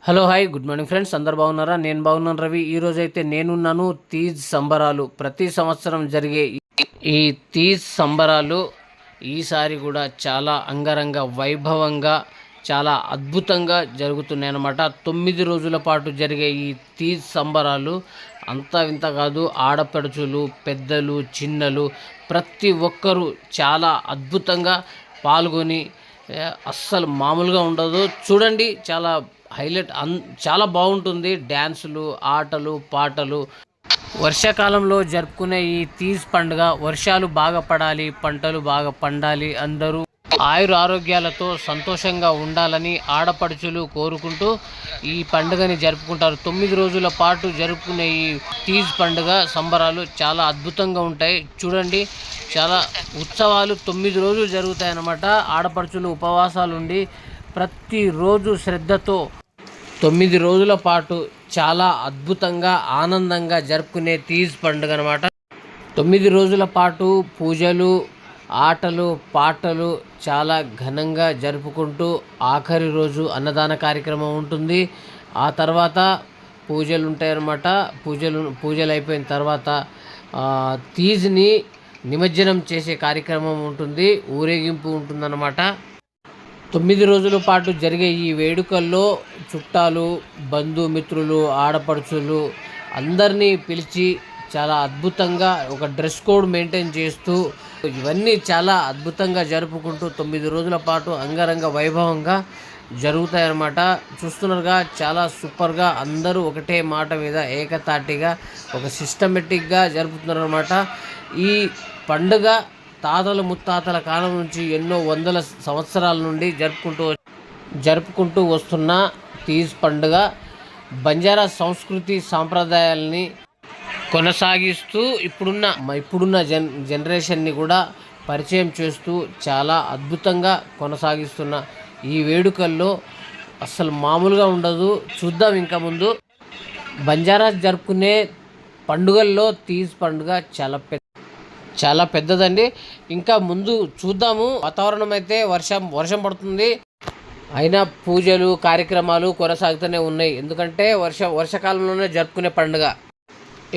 Hello hi good morning friends, అందరు బాగున్నారా? నేను బాగున్నాను రవి. ఈరోజైతే నేనున్నాను తీజ్ సంబరాలు. ప్రతి సంవత్సరం జరిగే ఈ తీజ్ సంబరాలు ఈసారి కూడా చాలా అంగరంగ వైభవంగా చాలా అద్భుతంగా జరుగుతున్నాయి అన్నమాట. 9 రోజుల పాటు జరిగే ఈ తీజ్ సంబరాలు అంతా వింత కాదు. ఆడపడుచులు, పెద్దలు, చిన్నలు ప్రతి ఒక్కరూ చాలా అద్భుతంగా పాల్గొని అస్సలు మామూలుగా ఉండదు. చూడండి, చాలా హైలైట్ చాలా బాగుంటుంది. డ్యాన్సులు, ఆటలు, పాటలు. వర్షాకాలంలో జరుపుకునే ఈ తీజ్ పండుగ వర్షాలు బాగా పడాలి, పంటలు బాగా పండాలి, అందరూ ఆయుర ఆరోగ్యాలతో సంతోషంగా ఉండాలని ఆడపడుచులు కోరుకుంటూ ఈ పండుగని జరుపుకుంటారు. 9 రోజుల పాటు జరుపుకునే ఈ తీజ్ పండుగ సంబరాలు చాలా అద్భుతంగా ఉంటాయి. చూడండి, చాలా ఉత్సవాలు 9 రోజులు జరుగుతాయన్నమాట. ఆడపడుచులు ఉపవాసాలు ఉండి ప్రతిరోజు శ్రద్ధతో 9 రోజుల పాటు చాలా అద్భుతంగా ఆనందంగా జరుపుకునే తీజ్ పండుగ అనమాట. 9 రోజుల పాటు పూజలు, ఆటలు, పాటలు చాలా ఘనంగా జరుపుకుంటూ ఆఖరి రోజు అన్నదాన కార్యక్రమం ఉంటుంది. ఆ తర్వాత పూజలు ఉంటాయన్నమాట. పూజలు అయిపోయిన తర్వాత తీజ్ని నిమజ్జనం చేసే కార్యక్రమం ఉంటుంది, ఊరేగింపు ఉంటుందన్నమాట. 9 రోజుల పాటు జరిగే ఈ వేడుకల్లో చుట్టాలు, బంధుమిత్రులు, ఆడపడుచులు అందరినీ పిలిచి చాలా అద్భుతంగా ఒక డ్రెస్ కోడ్ మెయింటైన్ చేస్తూ ఇవన్నీ చాలా అద్భుతంగా జరుపుకుంటూ 9 రోజుల పాటు అంగరంగ వైభవంగా జరుగుతాయన్నమాట. చూస్తున్నారుగా, చాలా సూపర్గా అందరూ ఒకటే మాట మీద ఏకతాటిగా ఒక సిస్టమేటిక్గా జరుపుతున్నారన్నమాట. ఈ పండుగ తాతల ముత్తాతల కాలం నుంచి ఎన్నో వందల సంవత్సరాల నుండి జరుపుకుంటూ వస్తున్న తీజ్ పండుగ బంజారా సంస్కృతి సాంప్రదాయాలని కొనసాగిస్తూ ఇప్పుడున్న జనరేషన్ని కూడా పరిచయం చేస్తూ చాలా అద్భుతంగా కొనసాగిస్తున్న ఈ వేడుకల్లో అస్సలు మామూలుగా ఉండదు. చూద్దాం ఇంకా ముందు. బంజారా జరుపుకునే పండుగల్లో తీజ్ పండుగ చాలా పెద్దదండి. ఇంకా ముందు చూద్దాము. వాతావరణం అయితే వర్షం పడుతుంది, అయినా పూజలు కార్యక్రమాలు కొనసాగుతూనే ఉన్నాయి. ఎందుకంటే వర్షాకాలంలోనే జరుపుకునే పండుగ.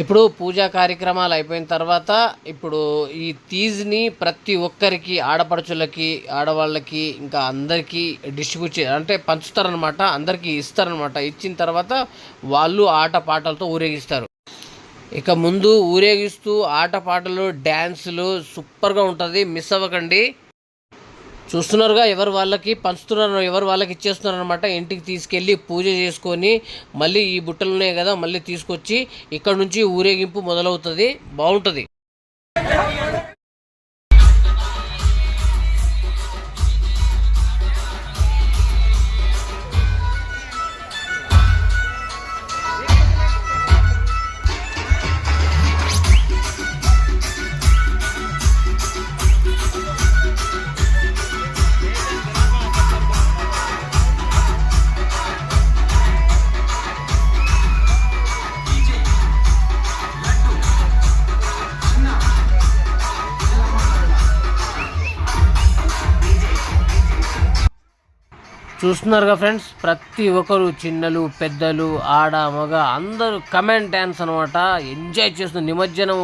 ఇప్పుడు పూజా కార్యక్రమాలు అయిపోయిన తర్వాత ఇప్పుడు ఈ తీజ్ని ప్రతి ఒక్కరికి, ఆడపడుచులకి, ఆడవాళ్ళకి, ఇంకా అందరికీ డిస్ట్రిబ్యూట్ అంటే పంచుతారనమాట. అందరికీ ఇస్తారనమాట. ఇచ్చిన తర్వాత వాళ్ళు ఆట పాటలతో ఊరేగిస్తారు. ఇక ముందు ఊరేగిస్తూ ఆటపాటలు, డ్యాన్సులు సూపర్గా ఉంటుంది. మిస్ అవ్వకండి. చూస్తున్నారుగా, ఎవరు వాళ్ళకి పంచుతున్నారు, ఎవరు వాళ్ళకి ఇచ్చేస్తున్నారు అనమాట. ఇంటికి తీసుకెళ్ళి పూజ చేసుకొని మళ్ళీ ఈ బుట్టలు ఉన్నాయి కదా, మళ్ళీ తీసుకొచ్చి ఇక్కడ నుంచి ఊరేగింపు మొదలవుతుంది. బాగుంటుంది. చూస్తున్నారుగా ఫ్రెండ్స్, ప్రతి ఒక్కరు, చిన్నలు, పెద్దలు, ఆడ, మగ అందరూ కమెంట్ డ్యాన్స్ అనమాట ఎంజాయ్ చేస్తూ నిమజ్జనం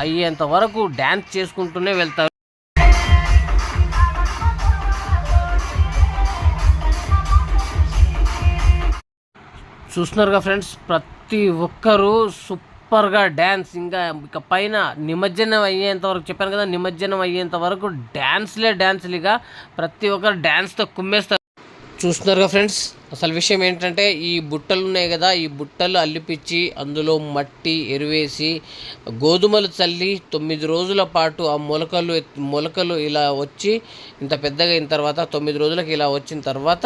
అయ్యేంత వరకు డ్యాన్స్ చేసుకుంటూనే వెళ్తారు. చూస్తున్నారుగా ఫ్రెండ్స్, ప్రతి ఒక్కరూ సూపర్గా డ్యాన్స్. ఇక పైన నిమజ్జనం అయ్యేంత వరకు చెప్పాను కదా, నిమజ్జనం అయ్యేంత వరకు డ్యాన్స్లుగా ప్రతి ఒక్కరు డ్యాన్స్తో కుమ్మేస్తారు. చూస్తున్నారుగా ఫ్రెండ్స్, అసలు విషయం ఏంటంటే ఈ బుట్టలు ఉన్నాయి కదా, ఈ బుట్టలు అల్లిపిచ్చి అందులో మట్టి ఎరువేసి గోధుమలు చల్లి 9 రోజుల పాటు ఆ మొలకలు ఇలా వచ్చి ఇంత పెద్దగా అయిన తర్వాత 9 రోజులకి ఇలా వచ్చిన తర్వాత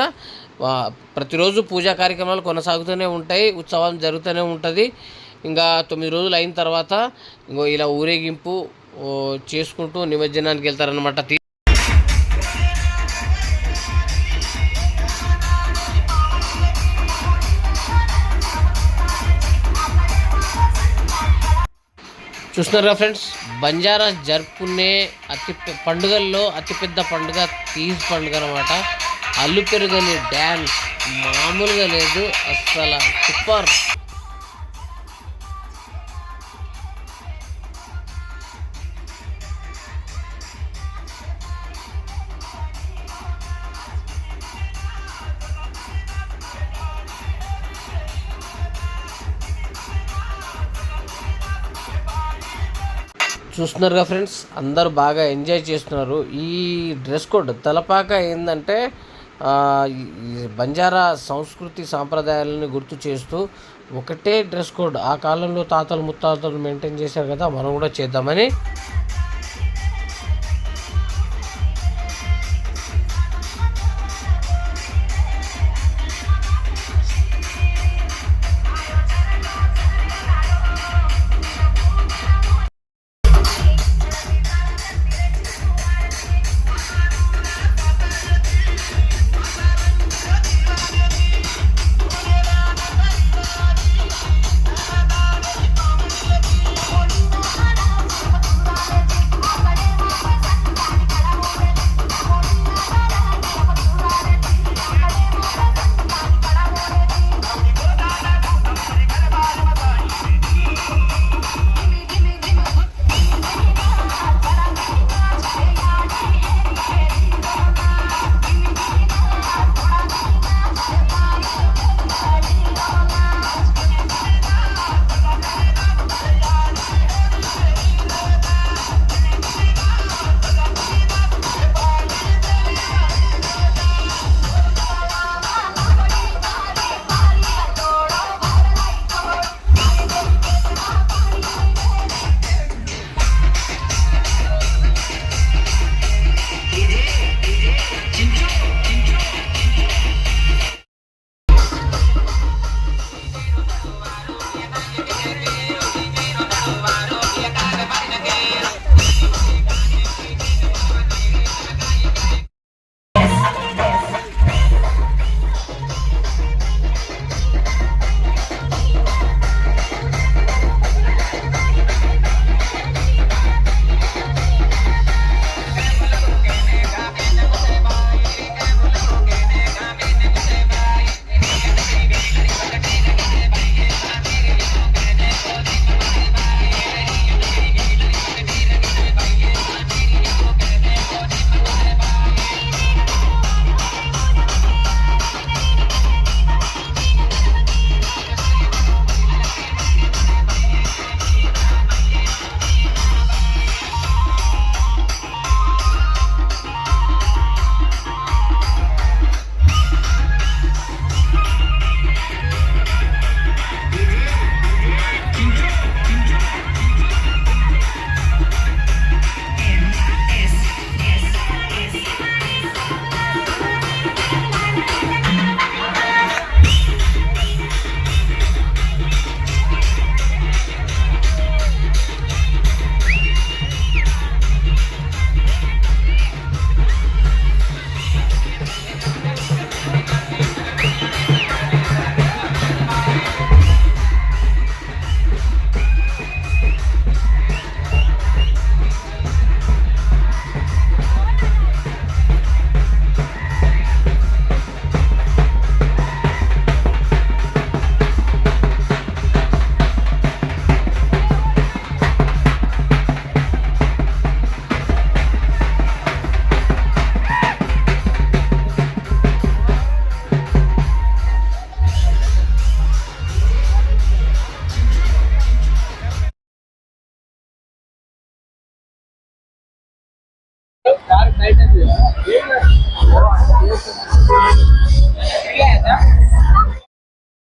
ప్రతిరోజు పూజా కార్యక్రమాలు కొనసాగుతూనే ఉంటాయి, ఉత్సవం జరుగుతూనే ఉంటుంది. ఇంకా 9 రోజులు అయిన తర్వాత ఇలా ఊరేగింపు చేసుకుంటూ నిమజ్జనానికి వెళ్తారనమాట. చూస్తున్నారుగా ఫ్రెండ్స్, బంజారా జరుపుకునే పండుగల్లో అతిపెద్ద పండుగ తీజ్ పండుగ అనమాట. అల్లు పెరుగని డ్యాన్స్ మామూలుగా లేదు, అస్సలు సూపర్. చూస్తున్నారుగా ఫ్రెండ్స్, అందరూ బాగా ఎంజాయ్ చేస్తున్నారు. ఈ డ్రెస్ కోడ్ తలపాక ఏంటంటే బంజారా సంస్కృతి సాంప్రదాయాలని గుర్తు చేస్తూ ఒకటే డ్రెస్ కోడ్ ఆ కాలంలో తాతలు ముత్తాతలు మెయింటైన్ చేశారు కదా, మనం కూడా చేద్దామని.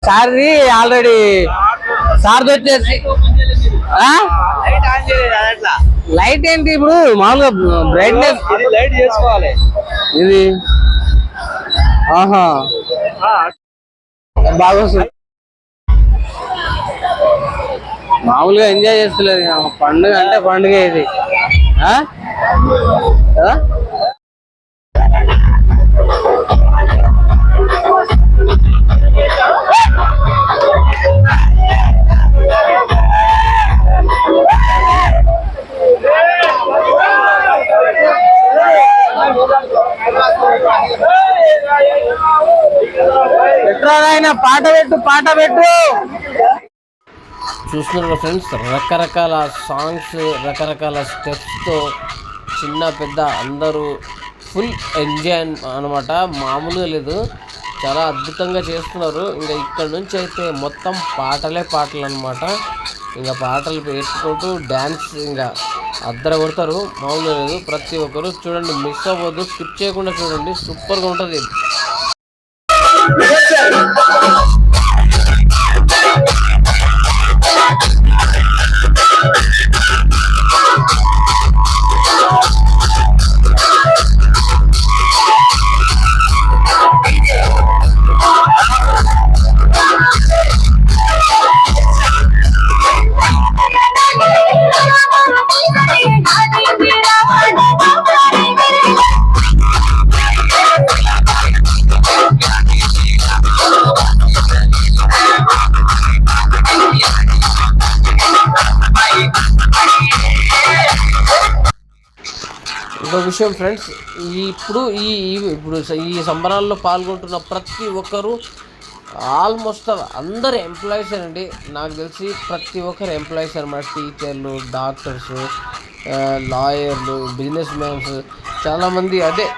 సార్ది ఆల్రెడీ సార్ది వచ్చేసి లైట్ ఏంటి ఇప్పుడు మామూలుగా బ్రైట్నెస్ లైట్ చేసుకోవాలి ఇది. ఆహా బాగా వస్తుంది, మామూలుగా ఎంజాయ్ చేస్తలేదు. పండుగ అంటే పండుగ ఇది కదా. పాట పెట్టు పాట పెట్టు. చూస్తున్నారు ఫ్రెండ్స్, రకరకాల సాంగ్స్, రకరకాల స్టెప్స్తో చిన్న పెద్ద అందరూ ఫుల్ ఎంజాయ్ అనమాట. మామూలుగా లేదు, చాలా అద్భుతంగా చేస్తున్నారు. ఇంకా ఇక్కడ నుంచి అయితే మొత్తం పాటలు అనమాట. ఇంకా పాటలు పెట్టుకుంటూ డ్యాన్స్ ఇంకా అద్దర కొడతారు, మామూలుగా లేదు. ప్రతి ఒక్కరు చూడండి, మిస్ అవ్వద్దు, స్కిప్ చేయకుండా చూడండి, సూపర్గా ఉంటుంది. ఇంకో విషయం ఫ్రెండ్స్, ఇప్పుడు ఈ సంబరాల్లో పాల్గొంటున్న ప్రతి ఒక్కరు ఆల్మోస్ట్ అందరు ఎంప్లాయీస్ అండి. నాకు తెలిసి ప్రతి ఒక్కరు ఎంప్లాయీస్ అనమాట. టీచర్లు, డాక్టర్స్, లాయర్లు, బిజినెస్ మ్యాన్స్, చాలామంది అదే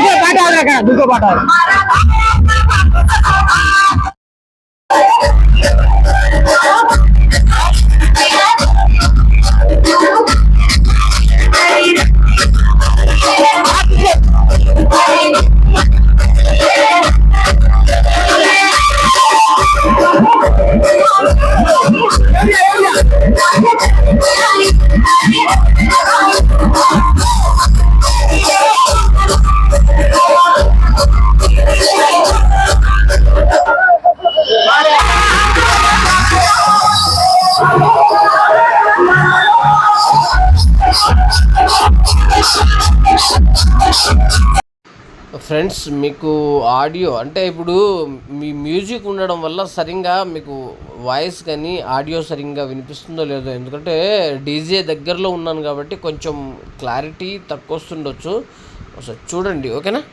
दूसरा पाटा ఫ్రెండ్స్, మీకు ఆడియో అంటే ఇప్పుడు మీ మ్యూజిక్ ఉండడం వల్ల సరిగ్గా మీకు వాయిస్ కానీ ఆడియో సరిగ్గా వినిపిస్తుందో లేదో, ఎందుకంటే డీజే దగ్గరలో ఉన్నాను కాబట్టి కొంచెం క్లారిటీ తక్కువ వస్తుండొచ్చు. ఒకసారి చూడండి, ఓకేనా?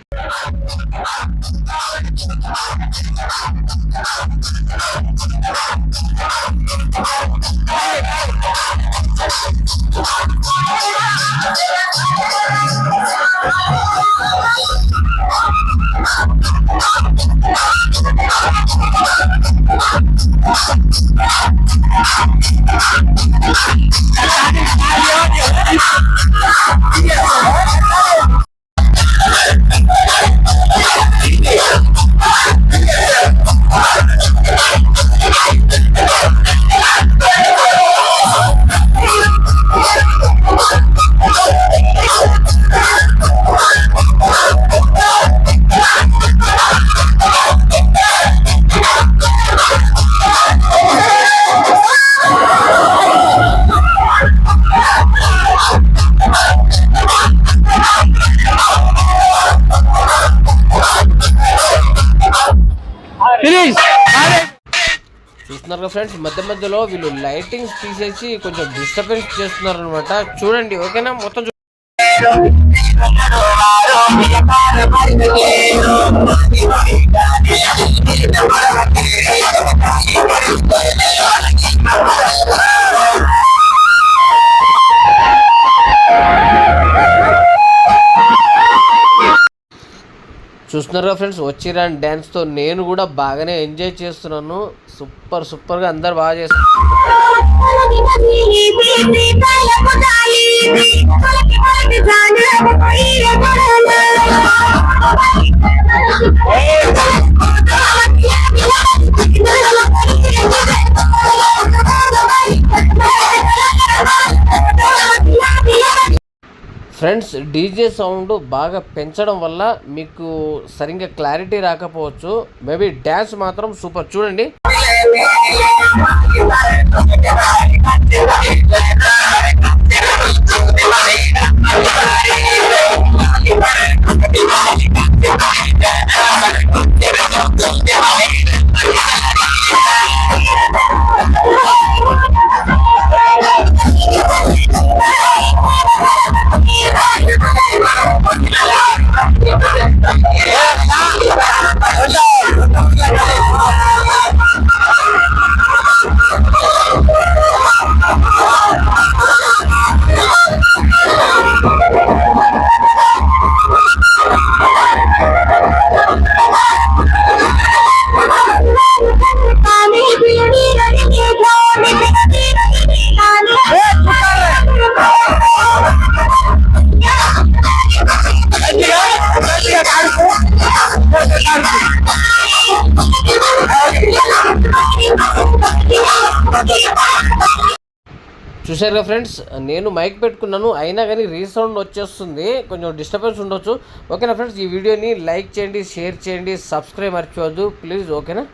చూస్తున్నారు ఫ్రెండ్స్, మధ్య మధ్యలో వీళ్ళు లైటింగ్స్ తీసేసి కొంచెం డిస్టర్బెన్స్ చేస్తున్నారు అనమాట. చూడండి ఓకేనా, మొత్తం చూస్తున్నారుగా ఫ్రెండ్స్, వచ్చిరాని డ్యాన్స్తో నేను కూడా బాగానే ఎంజాయ్ చేస్తున్నాను. సూపర్గా అందరు బాగా చేస్తున్నారు. ఫ్రెండ్స్, డీజే సౌండ్ బాగా పెంచడం వల్ల మీకు సరిగ్గా క్లారిటీ రాకపోవచ్చు. మేబీ డ్యాన్స్ మాత్రం సూపర్. చూడండి చూసారుగా ఫ్రెండ్స్, నేను మైక్ పెట్టుకున్నాను అయినా కానీ రీసౌండ్ వచ్చేస్తుంది, కొంచెం డిస్టర్బెన్స్ ఉండొచ్చు. ఓకేనా ఫ్రెండ్స్, ఈ వీడియోని లైక్ చేయండి, షేర్ చేయండి, సబ్స్క్రైబ్ మర్చిపోవద్దు ప్లీజ్. ఓకేనా.